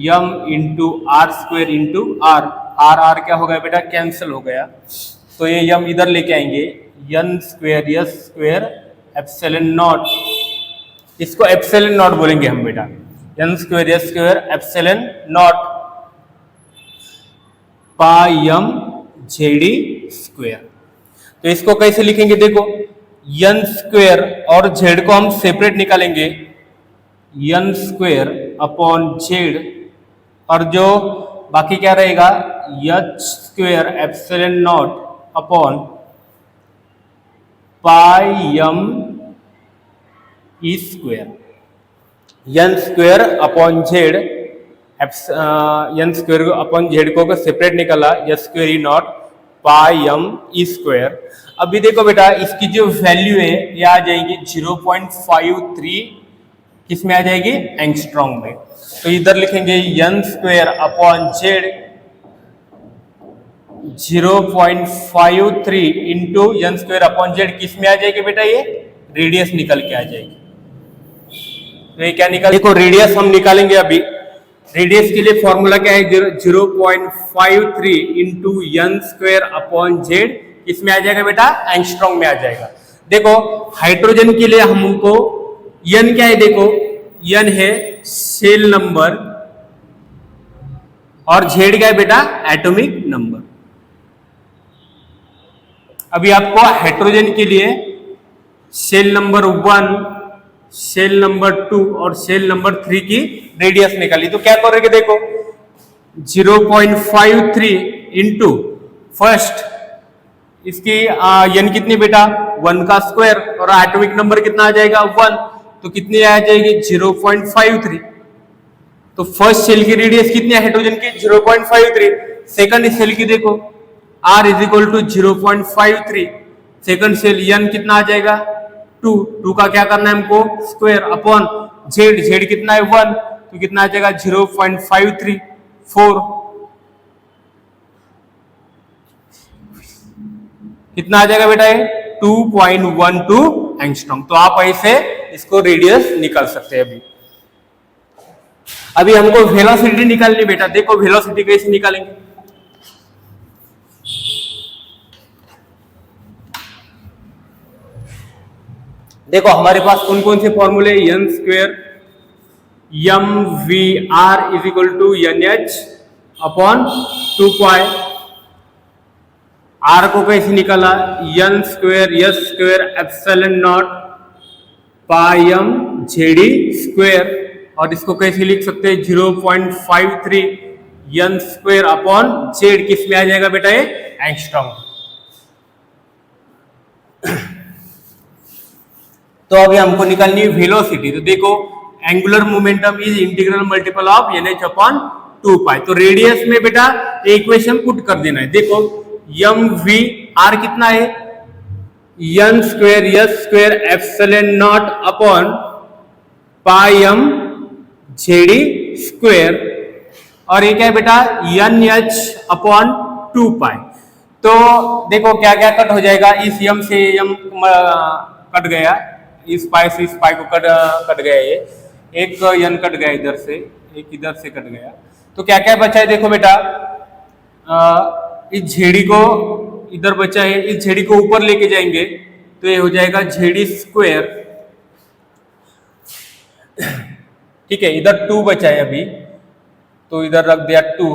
m into R square into R। R क्या हो गया बेटा कैंसिल हो गया। तो ये m इधर लेके आएंगे n square s square epsilon not. इसको एप्सिलॉन नॉट बोलेंगे हम बेटा, n square s square epsilon naught पाई m ZE स्क्वायर। तो इसको कैसे लिखेंगे देखो, n स्क्वायर और z को हम सेपरेट निकालेंगे, n स्क्वायर अपॉन z, और जो बाकी क्या रहेगा h square epsilon naught upon पाई m E square. n square upon z, n square upon z को सेपरेट निकाला, h square E not pi m E square. अभी देखो बेटा इसकी जो वैल्यू है ये आ जाएगी 0.53, किस में आ जाएगी एंगस्ट्रॉम में। तो इधर लिखेंगे n square upon z 0.53 into n square upon z, किस में आ जाएगी बेटा ये रेडियस निकल के आ जाएगी। तो ये क्या निकाल, देखो रेडियस हम निकालेंगे अभी। रेडियस के लिए फॉर्मूला क्या है, 0.53 into N square upon Z, इसमें आ जाएगा बेटा एंगस्ट्रॉम में आ जाएगा। देखो हाइड्रोजन के लिए हमको एन क्या है, देखो एन है सेल नंबर और जेड क्या है बेटा एटॉमिक नंबर। अभी आपको हाइड्रोजन के लिए सेल नंबर 1, सेल नंबर 2 और सेल नंबर 3 की रेडियस निकाली। तो क्या करोगे, देखो 0.53 इंटू फर्स्ट इसकी एन कितनी बेटा 1 का स्क्वायर और एटॉमिक नंबर कितना आ जाएगा 1, तो कितनी आ जाएगी 0.53। तो फर्स्ट सेल की रेडियस कितनी है हाइड्रोजन की 0.53। सेकंड सेल की देखो R is equal to 0.53, second shell N कितना आ जाएगा 2 का क्या करना है हमको स्क्वायर अपॉन जेड कितना है 1, तो कितना आ जाएगा 0.534, कितना आ जाएगा बेटा ये 2.12 एंगस्ट्रॉम। तो आप ऐसे इसको रेडियस निकाल सकते हैं। अभी हमको वेलोसिटी निकालनी बेटा। देखो वेलोसिटी कैसे निकालेंगे, देखो हमारे पास कौन कौन से फॉर्मूले, N square M we are is equal to N H upon 2 pi. R को कैसे निकाला, N square S square epsilon naught pi M Z E square, और इसको कैसे लिख सकते हैं 0.53 एन स्क्वेयर अपॉन जेड, किस में आ जाएगा बेटा ये एंगस्ट्रॉम। तो अभी हमको निकालनी है वेलोसिटी। तो देखो angular momentum is integral multiple of N H upon 2 pi. तो रेडियस में बेटा इक्वेशन पुट कर देना है। देखो एम वी आर कितना है N square S square epsilon naught upon pi M Z E square, और ये क्या है बेटा एन एच अपॉन 2 पाई। तो देखो क्या क्या कट हो जाएगा, इस एम से एम कट गया, इस पाई से इस पाई को कट गया, ये एक एन कट गया इधर से, एक इधर से कट गया। तो क्या क्या बचा है देखो बेटा, इस झेड़ी को इधर बचा है, इस झेड़ी को ऊपर लेके जाएंगे तो ये हो जाएगा झेड़ी स्क्वायर, ठीक है। इधर 2 बचा है अभी, तो इधर रख दिया 2,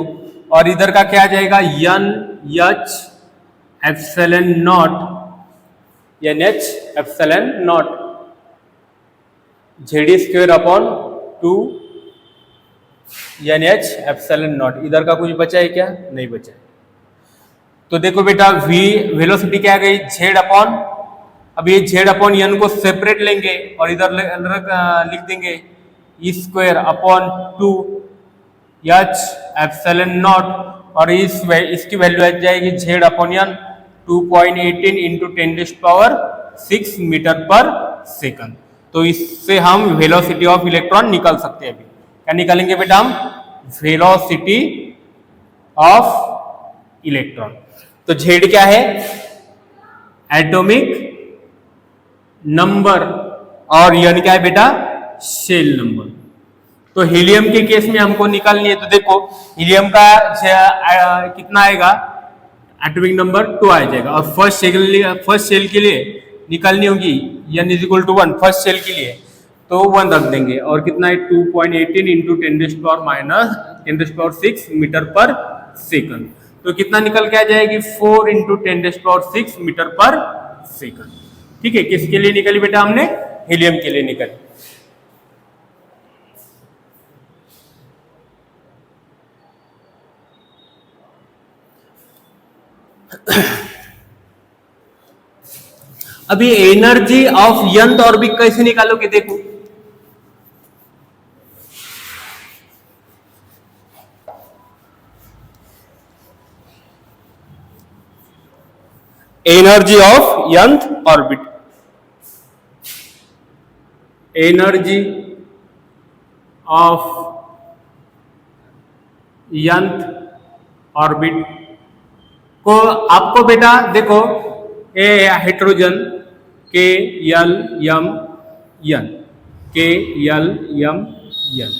और इधर का क्या आ जाएगा N H epsilon naught, N H epsilon naught Z E square upon 2 N H epsilon naught. इधर का कुछ बचा है क्या, नहीं बचा है। तो देखो बेटा v वेलोसिटी क्या आ गई जेड अपॉन, अब ये जेड अपॉन एन को सेपरेट लेंगे और इधर लिख देंगे E square upon 2 H epsilon naught, और इसकी वैल्यू आ जाएगी Z upon N 2.18 into 10⁻6 metre पर सेकंड। तो इससे हम वेलोसिटी ऑफ इलेक्ट्रॉन निकाल सकते हैं। अभी क्या निकालेंगे बेटा हम, वेलोसिटी ऑफ इलेक्ट्रॉन। तो जेड क्या है एटॉमिक नंबर, और एन क्या है बेटा सेल नंबर। तो हीलियम के केस में हमको निकालनी है। तो देखो हीलियम का कितना आएगा एटॉमिक नंबर 2 आ जाएगा, और फर्स्ट सेल के लिए निकालनी होगी N is equal to 1 first shell के लिए, तो 1 रख देंगे, और कितना है 2.18 इंटू 10⁻6 मीटर पर सेकंड। तो कितना निकल के आ जाएगी 4 इंटू 10⁻6 मीटर पर सेकंड, ठीक है। किसके लिए निकली बेटा हमने, हीलियम के लिए निकली। अभी एनर्जी ऑफ nth ऑर्बिट कैसे निकालोगे, देखो energy of nth orbit, energy of nth orbit को आपको बेटा देखो ए हाइड्रोजन के L M N, K L M N।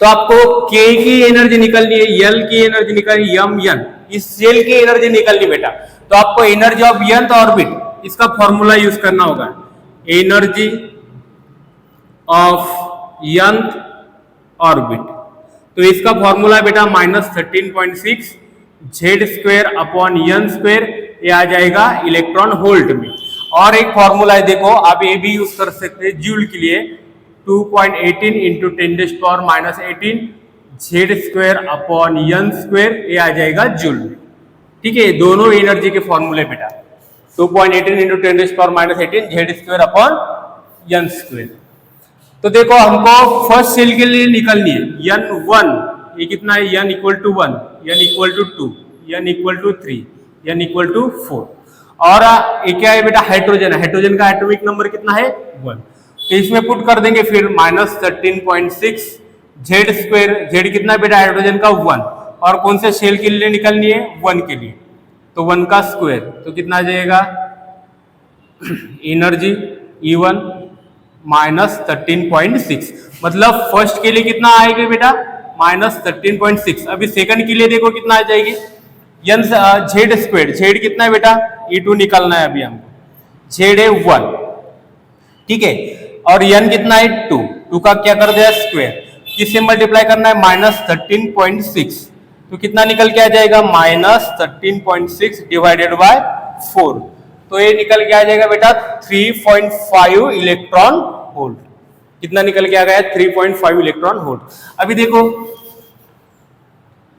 तो आपको K की एनर्जी निकलनी है, L की एनर्जी निकलनी, M N, इस सेल की एनर्जी निकलनी बेटा। तो आपको एनर्जी ऑफ nth ऑर्बिट इसका फॉर्मूला यूज करना होगा, एनर्जी ऑफ nth ऑर्बिट। तो इसका फॉर्मूला बेटा -13.6 Z square upon N square, ये आ जाएगा इलेक्ट्रॉन वोल्ट में। और एक फॉर्मूला है देखो, आप ये भी यूज कर सकते हैं जूल के लिए, 2.18 into 10⁻18 Z square upon N square, ये आ जाएगा जूल में। ठीक है, दोनों एनर्जी के फॉर्मूले बेटा, 2.18 into 10⁻18 Z square upon N square. तो देखो हमको फर्स्ट सेल के लिए निकलनी है n1, ये कितना है, n equal to 1, n equal to 2, n equal to 3, n equal to 4। और ये क्या है बेटा, हाइड्रोजन है, हाइड्रोजन का एटॉमिक नंबर कितना है 1। तो इसमें पुट कर देंगे फिर -13.6 जेड स्क्वायर, जेड कितना है बेटा हाइड्रोजन का 1, और कौन से सेल के लिए निकलनी है 1 के लिए, तो 1 का स्क्वायर, तो कितना आ जाएगा एनर्जी E1 -13.6, मतलब फर्स्ट के लिए कितना आएगा बेटा -13.6। अभी सेकंड के लिए देखो कितना आ जाएगी, एन जेड स्क्वायर, जेड कितना है बेटा E2 निकालना है अभी हमको, जेड है 1, ठीक है, और एन कितना है 2, 2 का क्या कर दिया स्क्वायर, किससे मल्टीप्लाई करना है -13.6, तो कितना निकल के आ जाएगा -13.6 डिवाइडेड बाय 4, तो ये निकल के आ जाएगा बेटा 3.5 इलेक्ट्रॉन वोल्ट। कितना निकल के आ गया 3.5 इलेक्ट्रॉन वोल्ट। अभी देखो,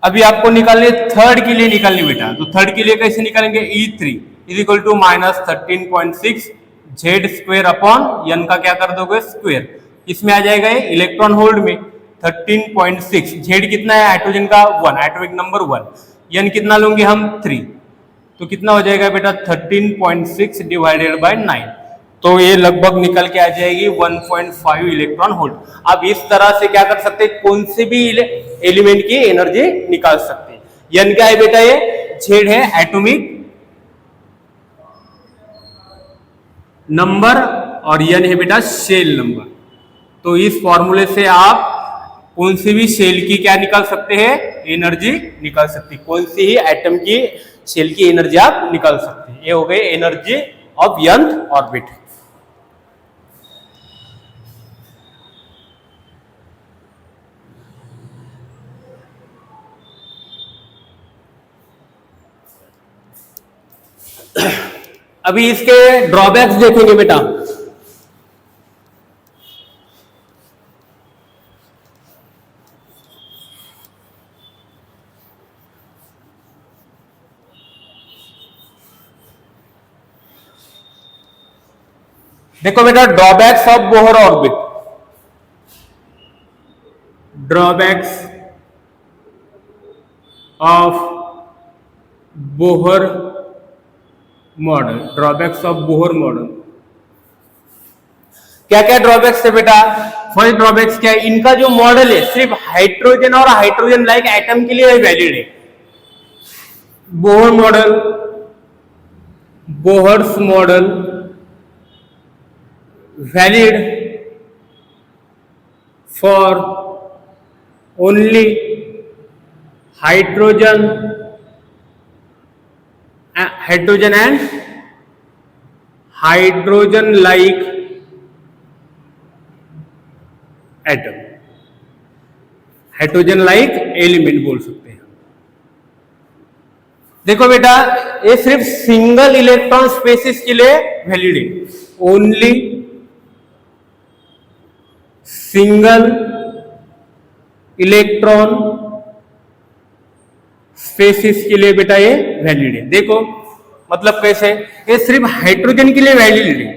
अभी आपको निकालने थर्ड के लिए निकालनी बेटा, तो थर्ड के लिए कैसे निकालेंगे, E3 is equal to -13.6 Z square upon N का क्या कर दोगे स्क्वायर, इसमें आ जाएगा ये इलेक्ट्रॉन वोल्ट में 13.6, जेड कितना है हाइड्रोजन का 1, एटॉमिक नंबर 1, एन कितना लोगे हम 3, तो कितना हो जाएगा बेटा 13.6 डिवाइडेड बाय 9, तो ये लगभग निकल के आ जाएगी 1.5 इलेक्ट्रॉन वोल्ट। आप इस तरह से क्या कर सकते हैं, कौन से भी एलिमेंट की एनर्जी निकाल सकते हैं। एन क्या है बेटा, ये जेड है एटॉमिक नंबर, और एन है बेटा सेल नंबर। तो इस फॉर्मूले से आप कौन सी भी सेल की क्या निकाल सकते हैं, एनर्जी निकाल सकते हैं, कौन सी ही एटम की सेल की एनर्जी आप निकाल सकते हैं। ये हो गई एनर्जी ऑफ nth ऑर्बिट। अभी इसके ड्रॉबैक्स देखेंगे बेटा। देखो बेटा, drawbacks of Bohr orbit, drawbacks of Bohr model, drawbacks of Bohr model. क्या क्या ड्रॉबैक्स है बेटा, फर्स्ट ड्रॉबैक्स क्या है, इनका जो मॉडल है सिर्फ हाइड्रोजन और हाइड्रोजन लाइक एटम के लिए वैलिड है। Bohr model, Bohr's model valid for only hydrogen and hydrogen like atom, hydrogen like element बोल सकते हैं। देखो बेटा, ये सिर्फ सिंगल इलेक्ट्रॉन स्पेसिस के लिए वैलिड है, ओनली सिंगल इलेक्ट्रॉन स्पेसिस के लिए बेटा ये वैलिड है। देखो मतलब कैसे, ये सिर्फ हाइड्रोजन के लिए वैलिड है।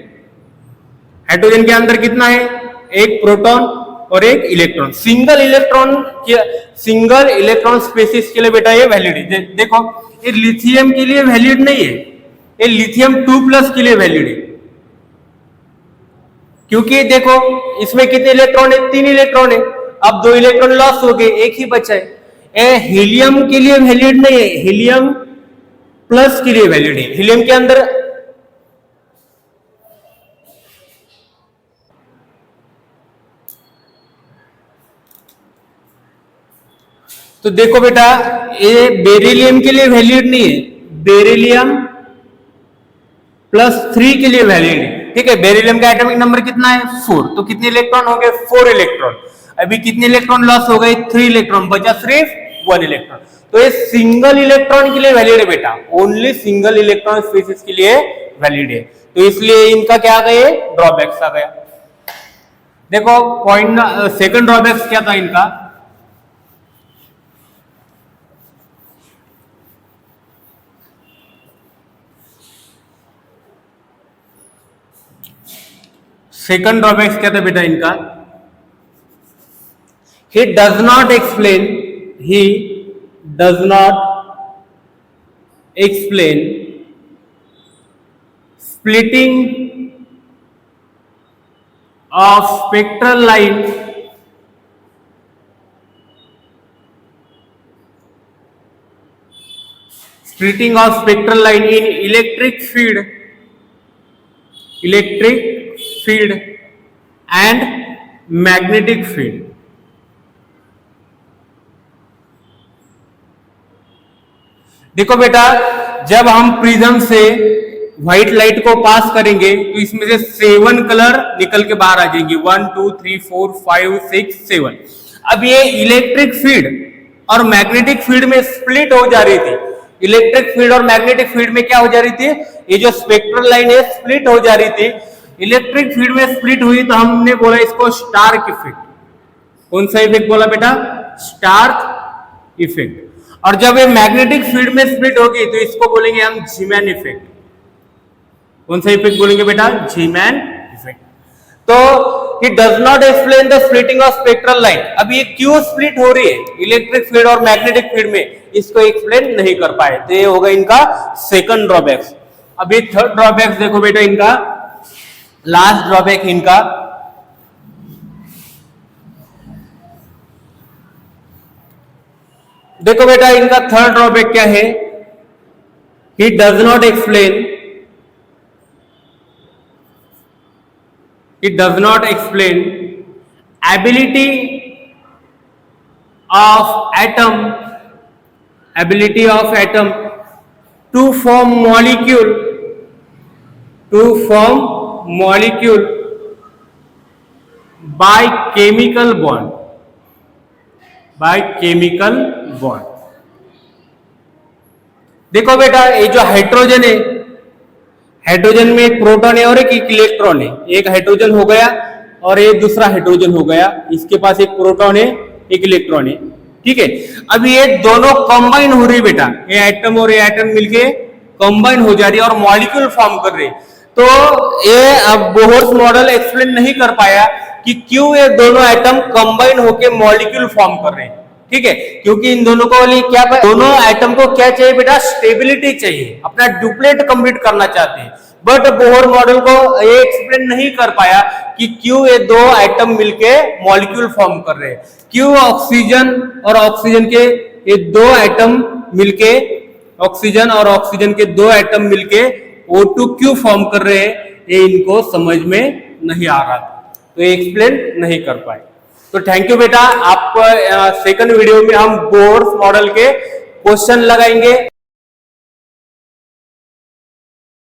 हाइड्रोजन के अंदर कितना है, एक प्रोटॉन और एक इलेक्ट्रॉन, सिंगल इलेक्ट्रॉन स्पेसिस के लिए बेटा ये वैलिड है। देखो ये लिथियम के लिए वैलिड नहीं है, ये लिथियम 2+ के लिए वैलिड है, क्योंकि देखो इसमें कितने इलेक्ट्रॉन है, 3 इलेक्ट्रॉन है, अब 2 इलेक्ट्रॉन लॉस हो गए, एक ही बचा है। हीलियम के लिए वैलिड नहीं है, हीलियम प्लस के लिए वैलिड है। हीलियम के अंदर तो देखो बेटा, ये बेरिलियम के लिए वैलिड नहीं है, बेरिलियम +3 के लिए वैलिड है। ठीक है, बेरिलियम का एटॉमिक नंबर कितना है 4, तो कितने इलेक्ट्रॉन हो गए 4 इलेक्ट्रॉन। अभी कितने इलेक्ट्रॉन लॉस हो गए 3 इलेक्ट्रॉन, बचा सिर्फ 1 इलेक्ट्रॉन। तो ये सिंगल इलेक्ट्रॉन के लिए वैलिड है बेटा, ओनली सिंगल इलेक्ट्रॉन स्पीसीज के लिए वैलिड है। तो इसलिए इनका क्या आ गए ड्रॉबैक्स आ गया। देखो पॉइंट सेकंड ड्रॉबैक्स क्या था इनका, सेकंड ड्रॉबैक्स क्या था बेटा इनका, he does not explain splitting of spectral line in electric field and magnetic field। देखो बेटा, जब हम प्रिज्म से व्हाइट लाइट को पास करेंगे तो इसमें से 7 कलर निकल के बाहर आ जाएंगे, 1 2 3 4 5 6 7। अब ये इलेक्ट्रिक फील्ड और मैग्नेटिक फील्ड में स्प्लिट हो जा रही थी। इलेक्ट्रिक फील्ड और मैग्नेटिक फील्ड में क्या हो जा रही थी, ये जो स्पेक्ट्रल लाइन है स्प्लिट हो जा रही थी। इलेक्ट्रिक फील्ड में स्प्लिट हुई तो हमने बोला इसको स्टार्क इफेक्ट। कौन सा इफेक्ट बोला बेटा, स्टार्क इफेक्ट। और जब ये मैग्नेटिक फील्ड में स्प्लिट होगी तो इसको बोलेंगे हम जीमैन इफेक्ट। कौन सा इफेक्ट बोलेंगे बेटा, जीमैन इफेक्ट। तो it does not explain the splitting of spectral line. अब ये क्यों स्प्लिट हो रही है इलेक्ट्रिक फील्ड और मैग्नेटिक फील्ड में, इसको एक्सप्लेन नहीं कर पाए, तो ये होगा इनका सेकंड ड्रॉबैक्स। अभी थर्ड ड्रॉबैक्स देखो बेटा इनका, लास्ट ड्रॉबैक इनका, देखो बेटा इनका थर्ड ड्रॉबैक क्या है, he does not explain ability of atom to form molecule by chemical bond। देखो बेटा, ये जो हाइड्रोजन है, हाइड्रोजन में एक प्रोटॉन है और एक इलेक्ट्रॉन है। एक हाइड्रोजन हो गया और ये दूसरा हाइड्रोजन हो गया, इसके पास एक प्रोटॉन है एक इलेक्ट्रॉन है। ठीक है, अब ये दोनों कंबाइन हो रही है बेटा, ये एटम और ये एटम मिलके कंबाइन हो जा रही है और मॉलिक्यूल फॉर्म कर रहे हैं। तो ये अब बोहर्स मॉडल एक्सप्लेन नहीं कर पाया कि क्यों ये दोनों एटम कंबाइन होके मॉलिक्यूल फॉर्म कर रहे हैं। ठीक है, क्योंकि इन दोनों को क्या, दोनों एटम को क्या चाहिए बेटा, स्टेबिलिटी चाहिए, अपना डुप्लेट कंप्लीट करना चाहते हैं। बट बोहर मॉडल को ये एक्सप्लेन नहीं कर पाया कि क्यों ये दो एटम मिलके मॉलिक्यूल फॉर्म कर रहे हैं, क्यों ऑक्सीजन और ऑक्सीजन के ये दो एटम मिलके, ऑक्सीजन और ऑक्सीजन के दो एटम मिलके O2 क्यों फॉर्म कर रहे हैं, ये इनको समझ में नहीं आ रहा था, तो ये एक्सप्लेन नहीं कर पाए। तो थैंक यू बेटा, आप सेकंड वीडियो में हम बोहर मॉडल के क्वेश्चन लगाएंगे।